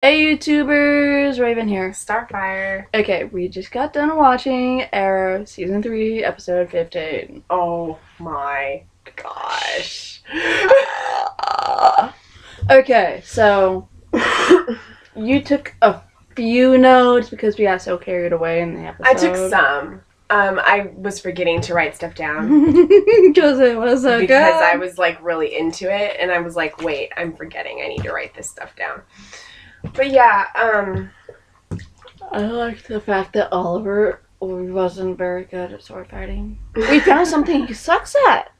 Hey YouTubers, Raven here. Starfire. Okay, we just got done watching Arrow Season 3, Episode 15. Oh my gosh. Okay, so you took a few notes because we got so carried away in the episode. I took some. I was forgetting to write stuff down. Because it was so good. Because I was like really into it and I was like, wait, I'm forgetting. I need to write this stuff down. But yeah, I liked the fact that Oliver wasn't very good at sword fighting. We found something he sucks at.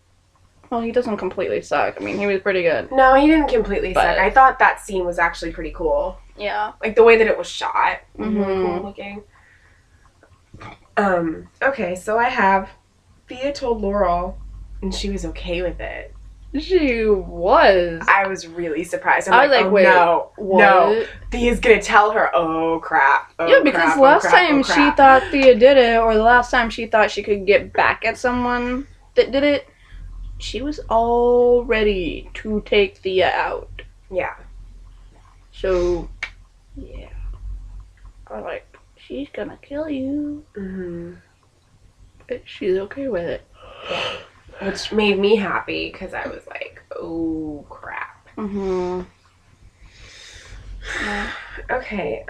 Well, he doesn't completely suck. I mean, he was pretty good. no, he didn't completely But- suck. I thought that scene was actually pretty cool. Yeah. Like the way that it was shot. Was really Mhm. cool looking. Okay, so I have Thea told Laurel and she was okay with it. She was. I was really surprised. I was like, oh, wait, no, what? no. Thea's gonna tell her, oh crap. Oh, Yeah, because crap, last oh, crap, time oh, she crap. thought Thea did it, or the last time she thought she could get back at someone that did it, she was all ready to take Thea out. Yeah. So, yeah. I was like, she's gonna kill you. Mm-hmm. But she's okay with it. Which made me happy because I was like, oh crap. Mm-hmm. Yeah. Okay,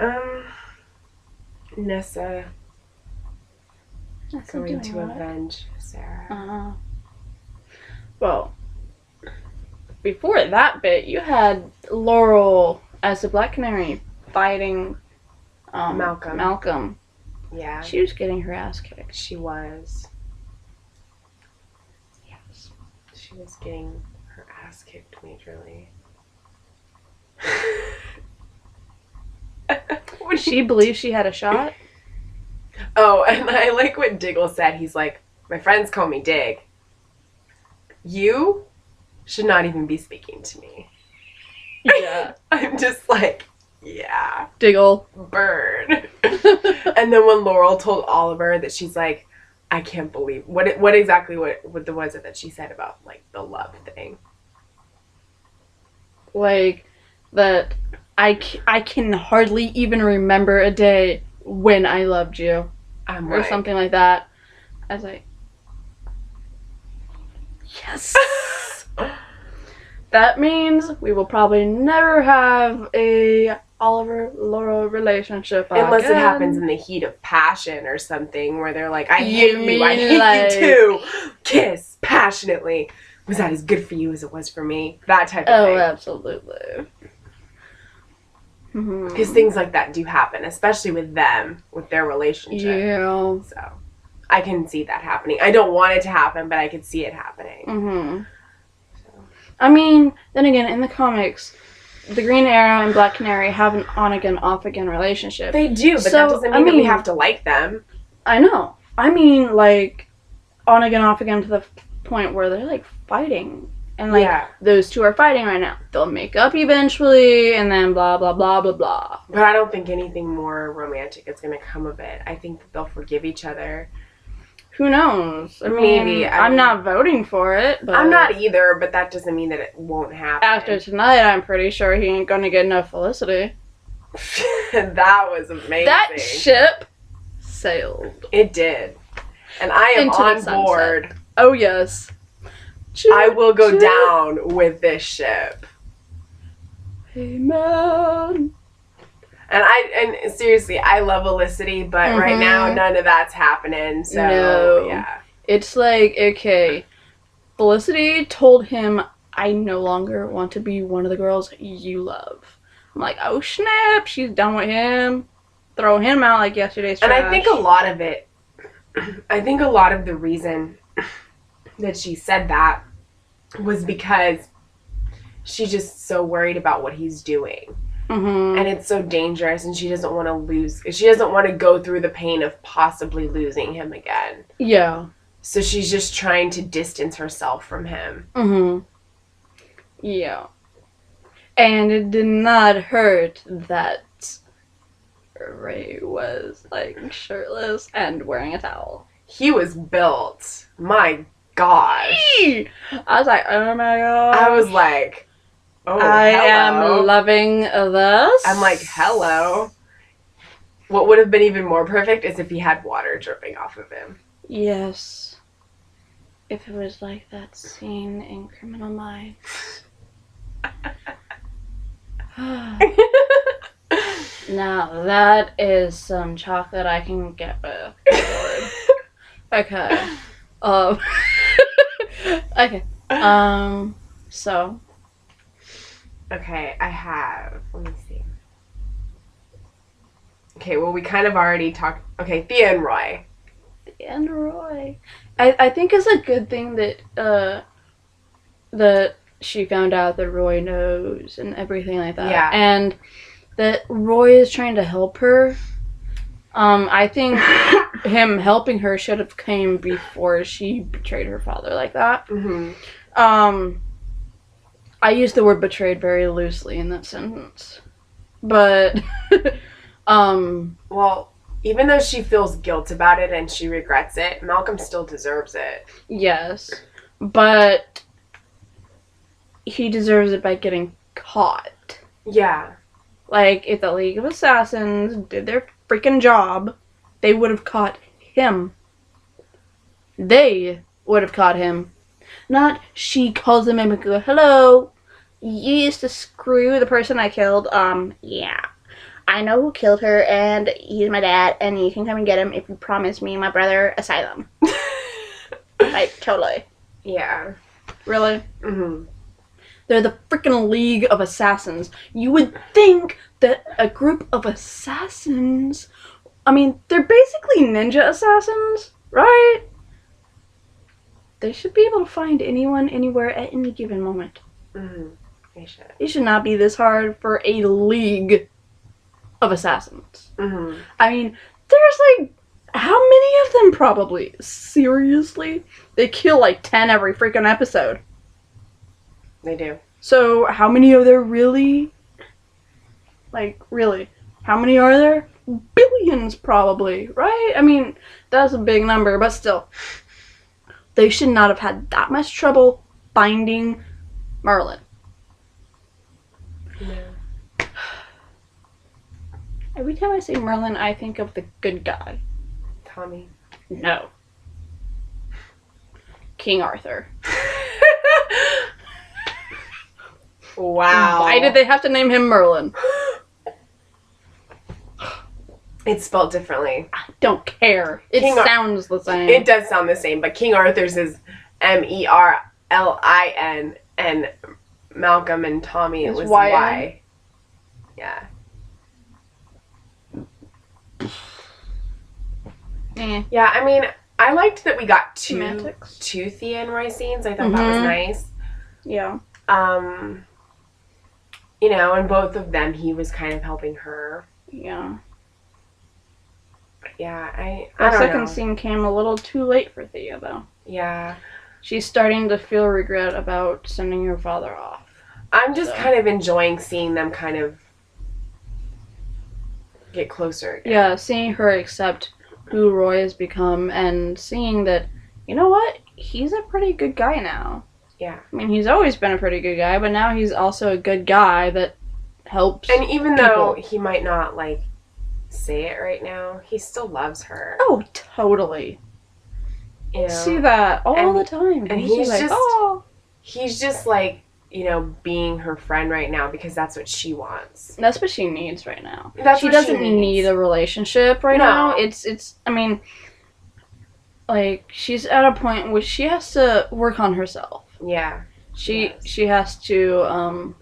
Nessa That's going to what? avenge Sarah. Uh-huh. Well, before that bit, you had Laurel as the Black Canary fighting Malcolm. Yeah, She was getting her ass kicked. she was. Yes. She was getting her ass kicked majorly. She believed she had a shot. Oh, and I like what Diggle said. He's like, my friends call me Dig. You should not even be speaking to me. Yeah. I'm just like, yeah, Diggle. burn. And then when Laurel told Oliver that she's like, I can't believe what exactly was it that she said about like the love thing? Like, that I can hardly even remember a day when I loved you. I'm Or like, something like that. I was like, yes. That means we will probably never have a Oliver-Laurel relationship unless it again. happens in the heat of passion or something where they're like, I You hate you, I mean, hate like- you too. Kiss passionately. Was that as good for you as it was for me? That type of Oh, thing. absolutely. Mhm. Because things like that do happen, especially with them, with their relationship. Yeah. So I can see that happening. I don't want it to happen, but I could see it happening. Mhm. I mean, then again, in the comics, the Green Arrow and Black Canary have an on-again, off-again relationship. They do, but So, that doesn't I mean that we mean- have to like them. I know. I mean, like, on-again, off-again to the point where they're, like, fighting. And, like, Yeah. those two are fighting right now. They'll make up eventually, and then blah, blah, blah, blah, blah. But I don't think anything more romantic is going to come of it. I think that they'll forgive each other. Who knows? I mean, Maybe. I'm not voting for it, but... I'm not either, but that doesn't mean that it won't happen. After tonight, I'm pretty sure he ain't gonna get enough Felicity. That was amazing. That ship sailed. It did. And I am Into the on sunset. board. Oh, yes. I will go Choo-choo. down with this ship. Amen. And seriously, I love Felicity, but right Mhm. now none of that's happening. So No. yeah. It's like, okay, Felicity told him, I no longer want to be one of the girls you love. I'm like, oh snap, she's done with him. Throw him out like yesterday's trash. And I think a lot of it, I think a lot of the reason that she said that was because she's just so worried about what he's doing. Mhm. And it's so dangerous and she doesn't want to lose. She doesn't want to go through the pain of possibly losing him again. Yeah. So she's just trying to distance herself from him. Mhm. Yeah. And it did not hurt that Ray was, like, shirtless and wearing a towel. He was built. My gosh. I was like, oh my god. I was like, Oh, I hello. am loving this. I'm like, hello. What would have been even more perfect is if he had water dripping off of him. Yes. If it was like that scene in Criminal Minds. Now that is some chocolate I can get with. Lord. Okay. Um. Okay. So. Okay, I have. Let me see. Okay, well, we kind of already talked. Okay, Thea and Roy. And Roy. I think it's a good thing that she found out that Roy knows and everything like that. Yeah. And that Roy is trying to help her. I think him helping her should have came before she betrayed her father like that. Mm-hmm. I use the word betrayed very loosely in that sentence. But Well, even though she feels guilt about it and she regrets it, Malcolm still deserves it. yes. But he deserves it by getting caught. Yeah. Like, if the League of Assassins did their freaking job, they would have caught him. They would have caught him. Not she calls him and go, hello, you used to screw the person I killed. Yeah. I know who killed her, and he's my dad, and you can come and get him if you promise me and my brother asylum. Like, totally. Yeah. Really? Mm-hmm. They're the freaking League of Assassins. You would think that a group of assassins... I mean, they're basically ninja assassins, right? They should be able to find anyone, anywhere, at any given moment. Mm-hmm. They should. It should not be this hard for a League of Assassins. Mm-hmm. I mean, there's like... How many of them probably? Seriously? They kill like 10 every freaking episode. They do. So, how many are there really? Like, really? How many are there? Billions, probably, right? I mean, that's a big number, but still. They should not have had that much trouble finding Merlin. No. Every time I say Merlin, I think of the good guy. Tommy. No. King Arthur. Wow. Why did they have to name him Merlin? It's spelled differently. I don't care. It sounds the same. It does sound the same, but King Arthur's is Merlin, and Malcolm and Tommy, it was Y. Yeah. Yeah, I mean, I liked that we got two Thea and Roy scenes. I thought that was nice. Yeah. You know, and both of them, he was kind of helping her. Yeah. Yeah, I The don't know. second scene came a little too late for Thea, though. Yeah. She's starting to feel regret about sending her father off. I'm just kind of enjoying seeing them kind of get closer again. Yeah, seeing her accept who Roy has become and seeing that, you know what? He's a pretty good guy now. Yeah. I mean, he's always been a pretty good guy, but now he's also a good guy that helps. And even though he might not, like, say it right now, he still loves her. Oh, totally. You know? See that all the time. And he's just like, you know, being her friend right now because that's what she wants. That's what she needs right now. She doesn't need a relationship right now. It's I mean, like, she's at a point where she has to work on herself. Yeah. She has to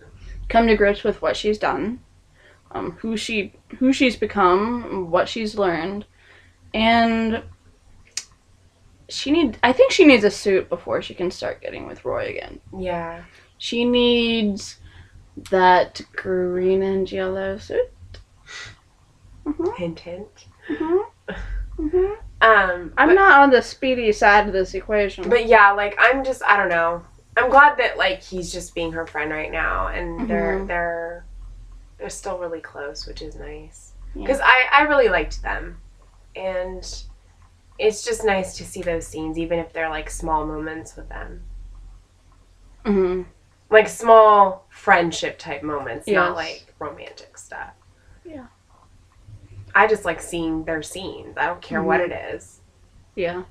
come to grips with what she's done, who she's become, what she's learned, and I think she needs a suit before she can start getting with Roy again. Yeah. She needs that green and yellow suit. Hint, hint. I'm not on the speedy side of this equation. But yeah, like, I don't know. I'm glad that, like, he's just being her friend right now, and they're still really close, which is nice. Because I really liked them, and it's just nice to see those scenes, even if they're, like, small moments with them. Like small friendship type moments, not Yes. like romantic stuff. Yeah. I just like seeing their scenes. I don't care what it is. Yeah.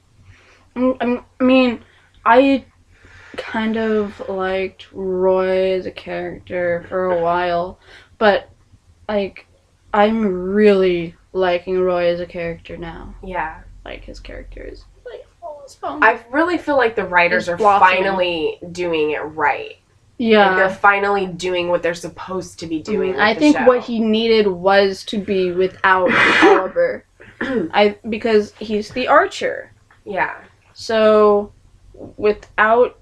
I mean, I kind of liked Roy as a character for a while, but, like, I'm really liking Roy as a character now. Yeah. Like, his character is, like, almost fun. I really feel like the writers It's are blossoming. finally doing it right. Yeah. Like they're finally doing what they're supposed to be doing. With I the think show. what he needed was to be without Oliver. Because he's the archer. Yeah. So without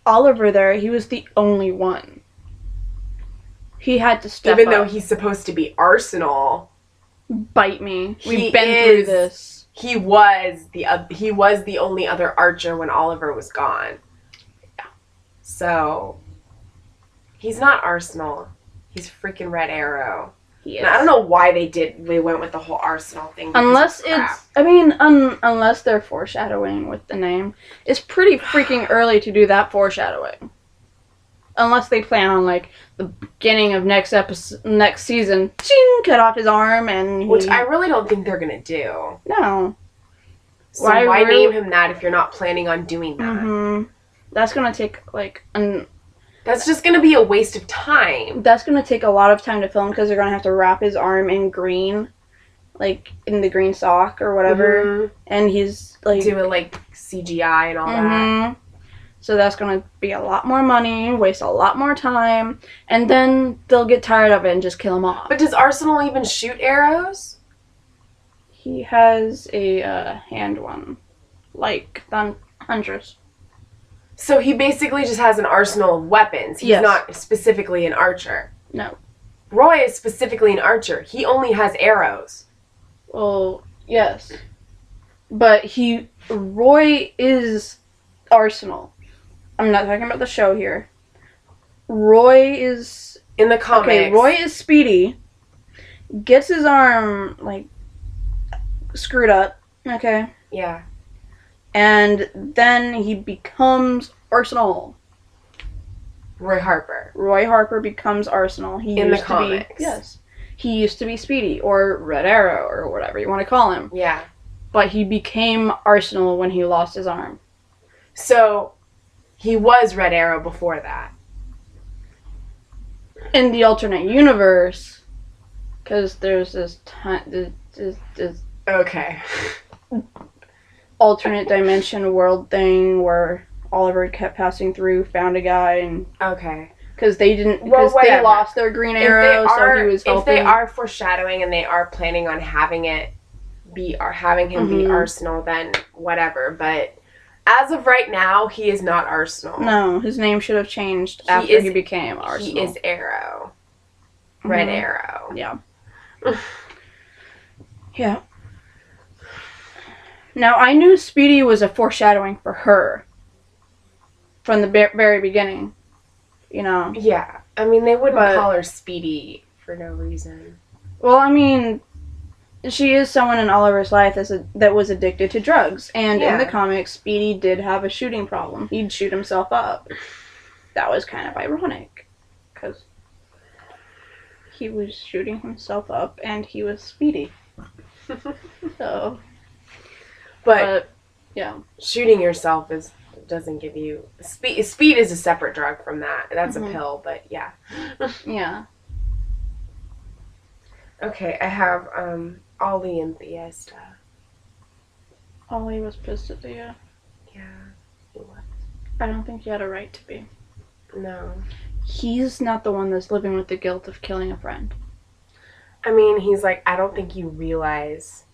Oliver there, he was the only one. He had to step Even though up. he's supposed to be Arsenal, Bite me. We've He been through is- this. he was the only other archer when Oliver was gone. Yeah. So he's not Arsenal. He's freaking Red Arrow. He And is. I don't know why they went with the whole Arsenal thing. because Unless it's crap. it's, I mean, unless they're foreshadowing with the name. It's pretty freaking early to do that foreshadowing. Unless they plan on, like, the beginning of next season, ching, cut off his arm and Which I really don't think they're gonna do. No. So Why why really- name him that if you're not planning on doing that? Mm-hmm. That's gonna take, like, That's just gonna be a waste of time. that's gonna take a lot of time to film because they're gonna have to wrap his arm in green, like, in the green sock or whatever. Mhm. And he's, like... Do it like CGI and all that. Mhm. So that's gonna be a lot more money, waste a lot more time, and then they'll get tired of it and just kill him off. But does Arsenal even shoot arrows? He has a hand one, like Huntress. So he basically just has an arsenal of weapons. He's Yes. not specifically an archer. No. Roy is specifically an archer. He only has arrows. Well, yes, but Roy is Arsenal. I'm not talking about the show here. Roy is In the comics. okay. Roy is Speedy. Gets his arm like screwed up. Okay. Yeah. And then he becomes Arsenal. Roy Harper. Roy Harper becomes Arsenal. He In the used comics. To be, yes. He used to be Speedy or Red Arrow or whatever you want to call him. Yeah. But he became Arsenal when he lost his arm. So he was Red Arrow before that. In the alternate universe, because there's this Okay. alternate dimension world thing where Oliver kept passing through, found a guy, and Okay. because they didn't, Well, because they whatever. lost their green arrow, so he was helping. If they are foreshadowing and they are planning on having him be Mhm. Arsenal, then whatever. But as of right now, he is not Arsenal. No, his name should have changed He after is- he became Arsenal. He is Arrow. Red Mhm. Arrow. Yeah. Yeah. Now, I knew Speedy was a foreshadowing for her from the very beginning. You know? Yeah. I mean, they wouldn't But- call her Speedy for no reason. Well, I mean, she is someone in Oliver's life that was addicted to drugs. And in the Yeah. comics, Speedy did have a shooting problem. He'd shoot himself up. That was kind of ironic. Because he was shooting himself up and he was Speedy. So, But yeah. shooting yourself doesn't give you speed. Speed is a separate drug from that. That's Mhm. a pill, but yeah. Yeah. Okay, I have Ollie and Thea stuff. Ollie was pissed at Thea. Yeah. He was. I don't think he had a right to be. No. He's not the one that's living with the guilt of killing a friend. I mean, he's like, I don't think you realize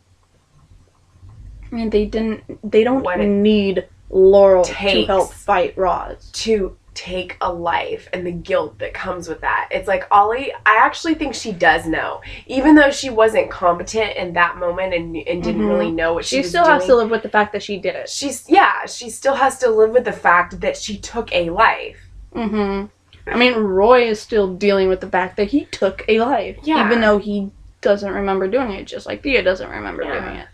I mean, they don't What it need Laurel to takes. help fight Roz. to take a life and the guilt that comes with that. It's like Ollie, I actually think she does know. Even though she wasn't competent in that moment and didn't Mhm. really know what she She was still doing. has to live with the fact that she did it. She still has to live with the fact that she took a life. Mm-hmm. I mean, Roy is still dealing with the fact that he took a life. Yeah. Even though he doesn't remember doing it, just like Thea doesn't remember Yeah. doing it.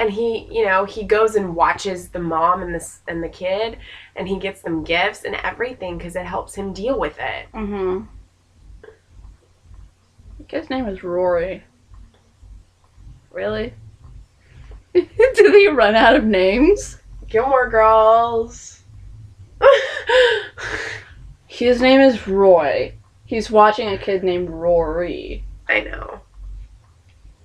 And he goes and watches the mom and the kid, and he gets them gifts and everything because it helps him deal with it. The kid's name is Rory. Really? Did he run out of names? Gilmore Girls. His name is Roy. He's watching a kid named Rory. I know.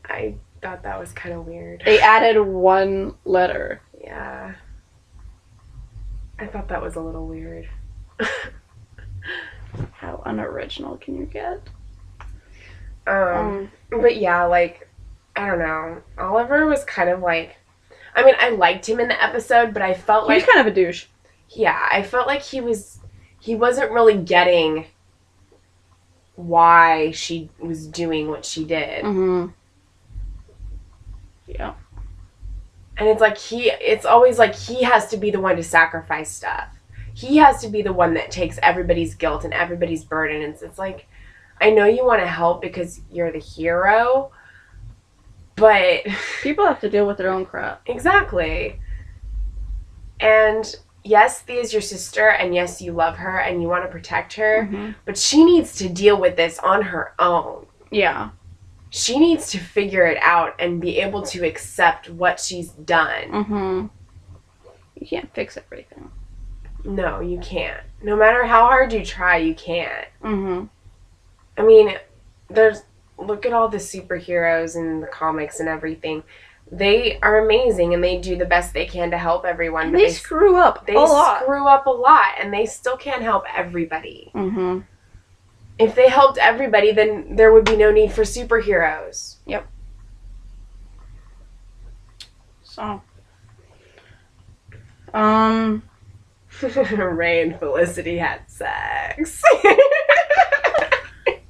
I thought that was kind of weird. They added one letter. Yeah. I thought that was a little weird. How unoriginal can you get? But yeah, like, I don't know. Oliver was kind of like, I mean, I liked him in the episode, but I felt like he was kind of a douche. Yeah, I felt like he wasn't really getting why she was doing what she did. Yeah. And it's always like he has to be the one to sacrifice stuff. He has to be the one that takes everybody's guilt and everybody's burden. And it's like, I know you want to help because you're the hero, but people have to deal with their own crap. Exactly. And yes, Thea is your sister, and yes, you love her and you want to protect her, but she needs to deal with this on her own. Yeah. She needs to figure it out and be able to accept what she's done. You can't fix everything. No, you can't. No matter how hard you try, you can't. I mean, look at all the superheroes in the comics and everything. They are amazing and they do the best they can to help everyone. But they screw up a lot. They screw up a lot and they still can't help everybody. If they helped everybody, then there would be no need for superheroes. Yep. So. Ray and Felicity had sex.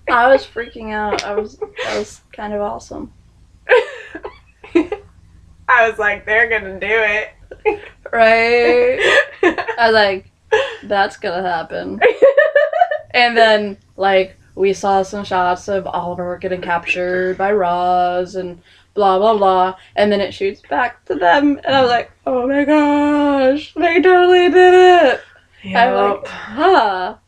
I was freaking out. That was kind of awesome. I was like, they're gonna do it. Right? I was like, that's gonna happen. And then, like, we saw some shots of Oliver getting captured by Roz and blah, blah, blah. And then it shoots back to them. And I was like, oh my gosh, they totally did it. Yep. I'm like, ha.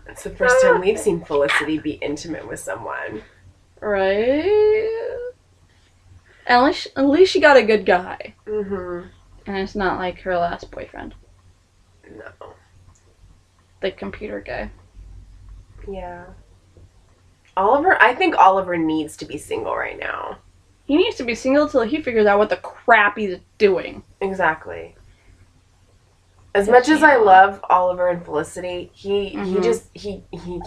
It's the first time we've seen Felicity be intimate with someone. Right? At least she got a good guy. And it's not like her last boyfriend. No. The computer guy. Yeah. I think Oliver needs to be single right now. He needs to be single till he figures out what the crap he's doing. Exactly. As much as I love Oliver and Felicity, he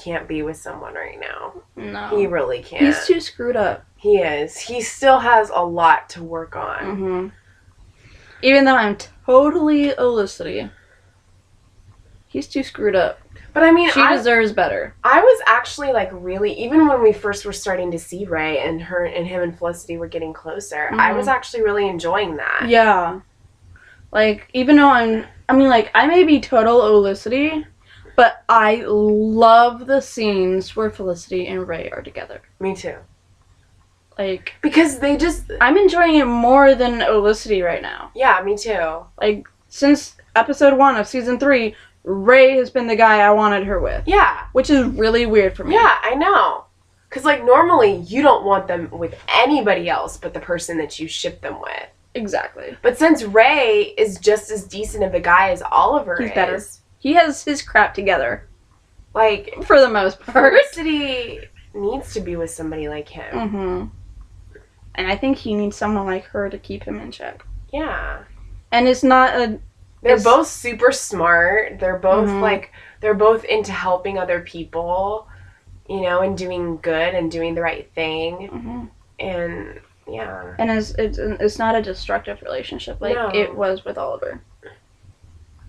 can't be with someone right now. No. He really can't. He's too screwed up. He is. He still has a lot to work on. Even though I'm totally Felicity, he's too screwed up. But I mean, she deserves better. I was actually like really, even when we first were starting to see Ray and him and Felicity were getting closer, I was actually really enjoying that. Yeah. Like, even though I may be total Felicity, but I love the scenes where Felicity and Ray are together. Me too. Like, because I'm enjoying it more than Felicity right now. Yeah, me too. Like, since episode 1 of season 3, Ray has been the guy I wanted her with. Yeah. Which is really weird for me. Yeah, I know. Because, like, normally you don't want them with anybody else but the person that you ship them with. Exactly. But since Ray is just as decent of a guy as Oliver He's better. He has his crap together. Like, for the most part. Felicity needs to be with somebody like him. And I think he needs someone like her to keep him in check. Yeah. And it's not a... They're both super smart. They're both, they're both into helping other people, you know, and doing good and doing the right thing. And... yeah. And it's not a destructive relationship like it was with Oliver.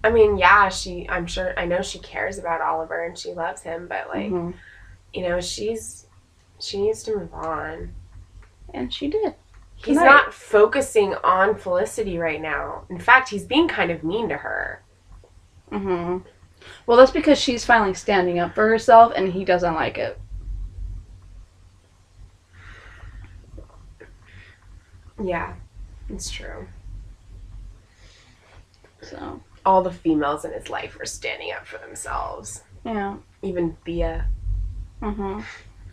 I mean, yeah, I know she cares about Oliver and she loves him, but like, you know, she needs to move on. And she did. He's not focusing on Felicity right now. In fact, he's being kind of mean to her. Well, that's because she's finally standing up for herself and he doesn't like it. Yeah, it's true. So. All the females in his life were standing up for themselves. Yeah. Even Thea. Mm-hmm.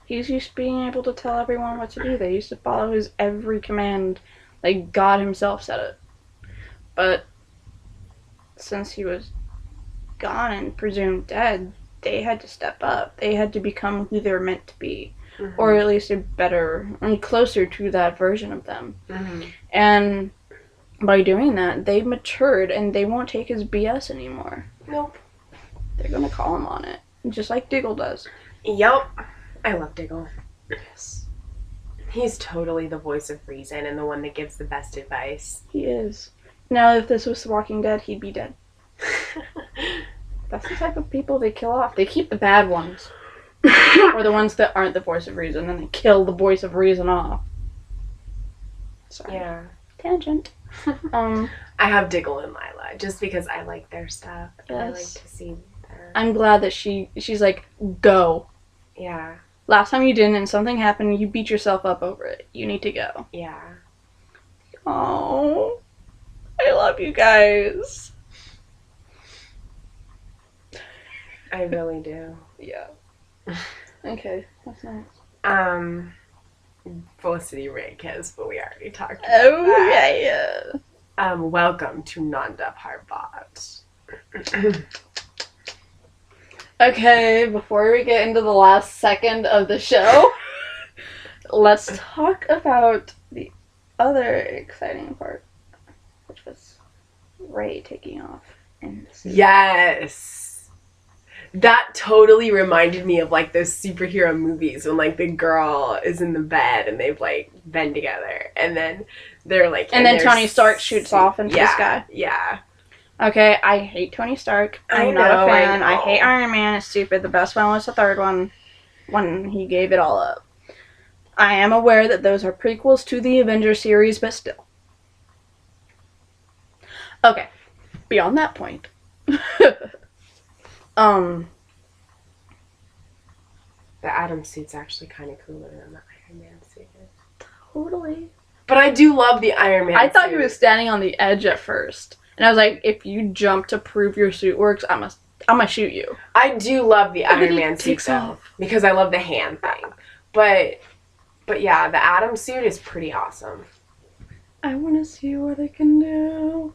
He's used to being able to tell everyone what to do. They used to follow his every command. Like, God himself said it. But since he was gone and presumed dead, they had to step up. They had to become who they were meant to be. Mm-hmm. Or at least a better and closer to that version of them. Mm-hmm. And by doing that, they've matured and they won't take his BS anymore. Nope. They're gonna call him on it. Just like Diggle does. Yup. I love Diggle. Yes. He's totally the voice of reason and the one that gives the best advice. He is. Now, if this was The Walking Dead, he'd be dead. That's the type of people they kill off. They keep the bad ones. Or the ones that aren't the voice of reason, and they kill the voice of reason off. Sorry. Yeah. Tangent. I have Diggle and Lila, just because I like their stuff. Yes. I like to see their... I'm glad that she's like, go. Yeah. Last time you didn't and something happened, you beat yourself up over it. You need to go. Yeah. Oh, I love you guys. I really do. Yeah. Okay, that's nice. Felicity Reyes, but we already talked about that. Yeah. Welcome to Nanda Parbat. Okay, before we get into the last second of the show, let's talk about the other exciting part, which was Ray taking off. Yes! That totally reminded me of, like, those superhero movies when, like, the girl is in the bed and they've, like, been together. And then they're, like... And then Tony Stark shoots off into the sky. Yeah. Okay, I hate Tony Stark. I'm not a fan. I hate Iron Man. It's stupid. The best one was the third one, when he gave it all up. I am aware that those are prequels to the Avengers series, but still. Okay, beyond that point. The Atom suit's actually kind of cooler than the Iron Man suit. Totally. But I do love the Iron Man I thought he was standing on the edge at first. And I was like, if you jump to prove your suit works, I'm gonna shoot you. I do love the Iron Man suit though, because I love the hand thing. But yeah, the Atom suit is pretty awesome. I want to see what it can do.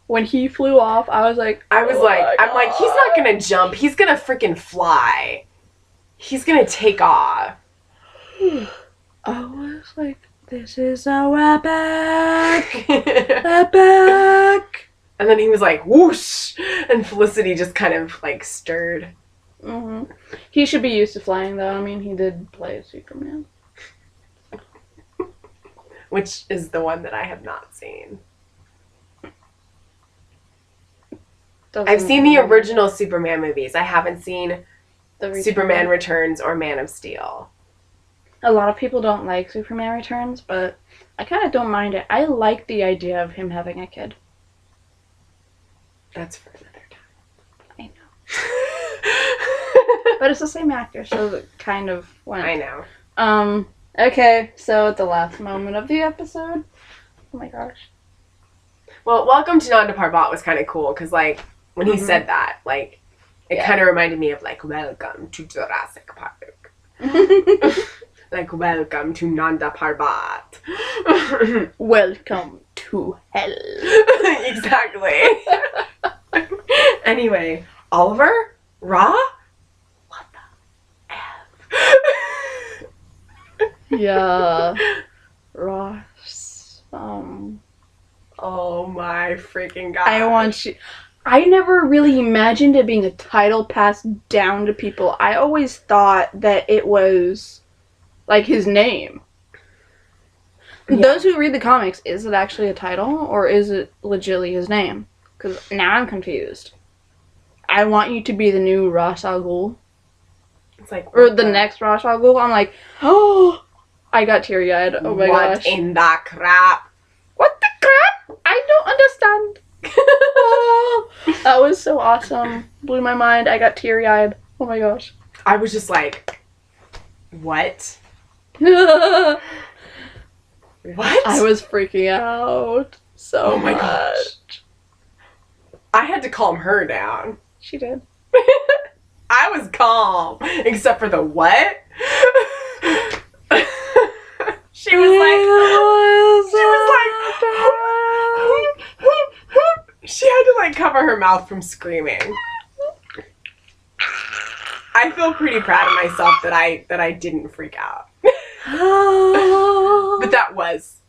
When he flew off, I was like, I'm like, he's not gonna jump. He's gonna freaking fly. He's gonna take off. I was like, this is so epic. Epic. And then he was like, whoosh! And Felicity just kind of, like, stirred. Mm-hmm. He should be used to flying, though. I mean, he did play Superman. Which is the one that I have not seen. I've seen the original Superman movies. I haven't seen Superman Returns or Man of Steel. A lot of people don't like Superman Returns, but I kind of don't mind it. I like the idea of him having a kid. That's for another time. I know. But it's the same actor, so it kind of went. I know. Okay, so at the last moment of the episode. Oh my gosh. Well, Welcome to Nanda Parbat was kind of cool, because, like, when he said that, like, it kind of reminded me of, like, Welcome to Jurassic Park. Like, welcome to Nanda Parbat. Welcome to hell. Exactly. Anyway, Oliver? Ra? What the F? Yeah. Ross. Oh my freaking god. I never really imagined it being a title passed down to people. I always thought that it was, like, his name. Yeah. Those who read the comics, is it actually a title, or is it legitimately his name? Because now I'm confused. I want you to be the new Ra's al Ghul. It's like, or the next Ra's al Ghul. I'm like, oh, I got teary-eyed. Oh my gosh. What in the crap? What the crap? I don't understand. Oh, that was so awesome. Blew my mind. I got teary-eyed. Oh my gosh. I was just like, what? What? I was freaking out so Oh my much. gosh. I had to calm her down. She did. I was calm, except for the what? She was like, she had to like cover her mouth from screaming. I feel pretty proud of myself that I didn't freak out. But that was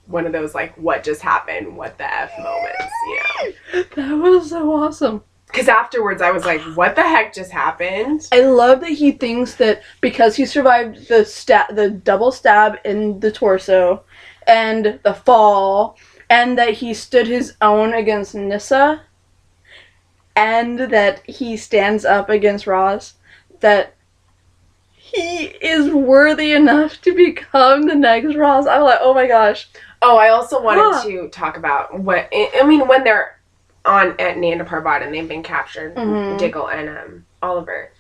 one of those like, what just happened? What the F moments, yeah. That was so awesome. Because afterwards I was like, what the heck just happened? I love that he thinks that because he survived the double stab in the torso and the fall, and that he stood his own against Nyssa, and that he stands up against Roz, that he is worthy enough to become the next Roz. I'm like, oh my gosh. Oh, I also wanted to talk about what, I mean, when they're on at Nanda Parbat and they've been captured, Diggle and Oliver.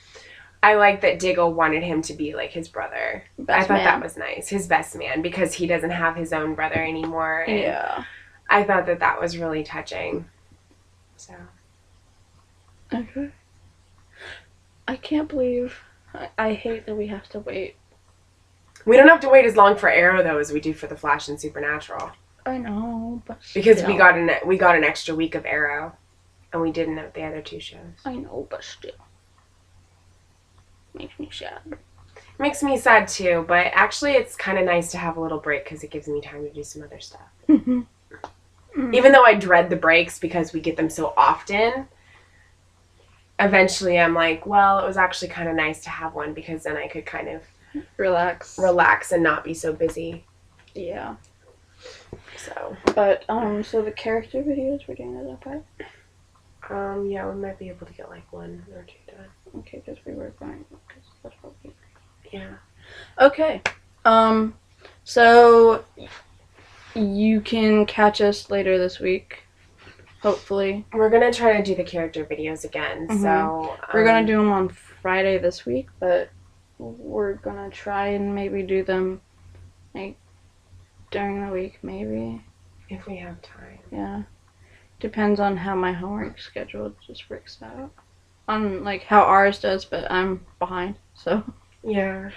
I like that Diggle wanted him to be like his brother. I thought that was nice. His best man, because he doesn't have his own brother anymore. And yeah. I thought that was really touching. So. Okay. I can't believe. I hate that we have to wait. We don't have to wait as long for Arrow though as we do for The Flash and Supernatural. I know, but because still. we got an extra week of Arrow, and we didn't have the other two shows. I know, but still, makes me sad. Makes me sad too, but actually, it's kind of nice to have a little break because it gives me time to do some other stuff. Even though I dread the breaks because we get them so often, eventually I'm like, well, it was actually kind of nice to have one because then I could kind of relax and not be so busy. Yeah. So. But so the character videos we're doing those, okay? Yeah, we might be able to get like 1 or 2 done. Okay, because we were going. Cause that's what we. Yeah. Okay. So you can catch us later this week. Hopefully. We're gonna try to do the character videos again. So we're gonna do them on Friday this week, but we're gonna try and maybe do them like during the week, maybe. If we have time. Yeah. Depends on how my homework schedule just works out. On like how ours does, but I'm behind, so. Yeah.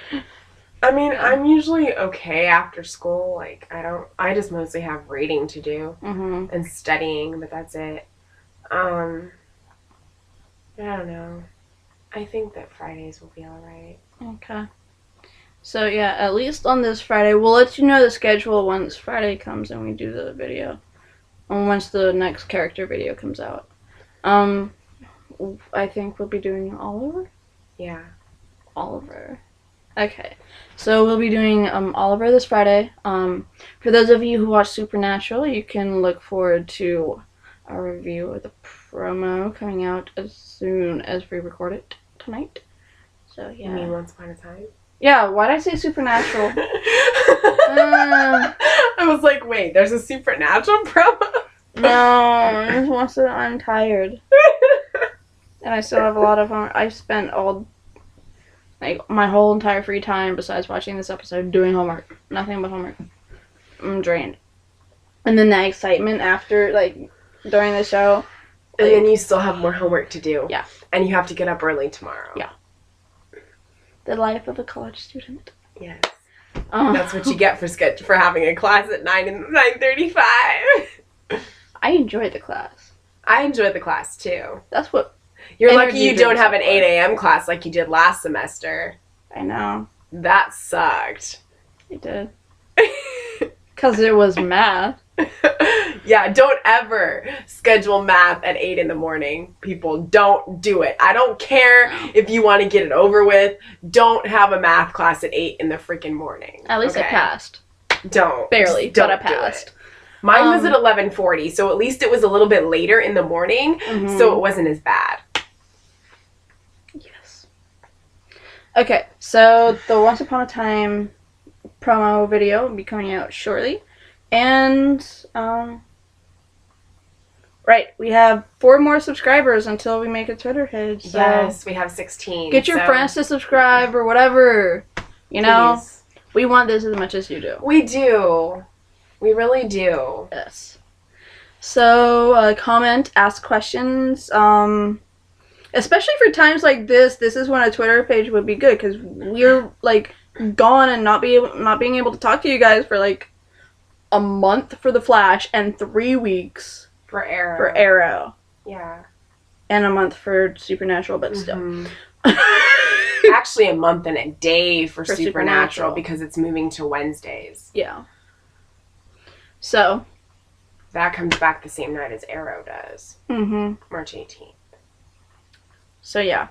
I mean, I'm usually okay after school. Like, I just mostly have reading to do and studying, but that's it. I don't know. I think that Fridays will be alright. Okay. So, yeah, at least on this Friday, we'll let you know the schedule once Friday comes and we do the video. And once the next character video comes out. I think we'll be doing Oliver? Yeah. Oliver. Okay. So we'll be doing Oliver this Friday. For those of you who watch Supernatural, you can look forward to a review of the promo coming out as soon as we record it tonight. So, yeah. You mean Once Upon a Time? Yeah, why did I say Supernatural? I was like, wait, there's a Supernatural promo? No, it's once that I'm tired. And I still have a lot of homework. I spent my whole entire free time besides watching this episode doing homework. Nothing but homework. I'm drained. And then that excitement after, during the show. And then you still have more homework to do. Yeah. And you have to get up early tomorrow. Yeah. The life of a college student. Yes. That's what you get for having a class at 9:35. I enjoyed the class. I enjoyed the class too. That's what. You're lucky you don't have an 8 a.m. class like you did last semester. I know. That sucked. It did. Because it was math. Yeah, don't ever schedule math at 8 in the morning. People, don't do it. I don't care if you want to get it over with. Don't have a math class at 8 in the freaking morning. At least I passed. Don't. Barely, but I passed. Mine was at 11:40, so at least it was a little bit later in the morning, so it wasn't as bad. Yes. Okay, so the Once Upon a Time promo video will be coming out shortly. And, right, we have 4 more subscribers until we make a Twitter page. So yes, we have 16. Get your friends to subscribe or whatever. You know? We want this as much as you do. We do. We really do. Yes. So, comment, ask questions. Especially for times like this is when a Twitter page would be good, because we're, like, gone and not being able to talk to you guys for, like, a month for The Flash and 3 weeks for Arrow. Yeah. And a month for Supernatural, but still. Actually, a month and a day for Supernatural because it's moving to Wednesdays. Yeah. So. That comes back the same night as Arrow does. March 18th. So, yeah.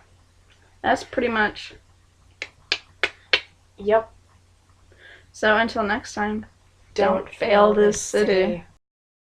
That's pretty much. Yep. So, until next time. Don't fail this city.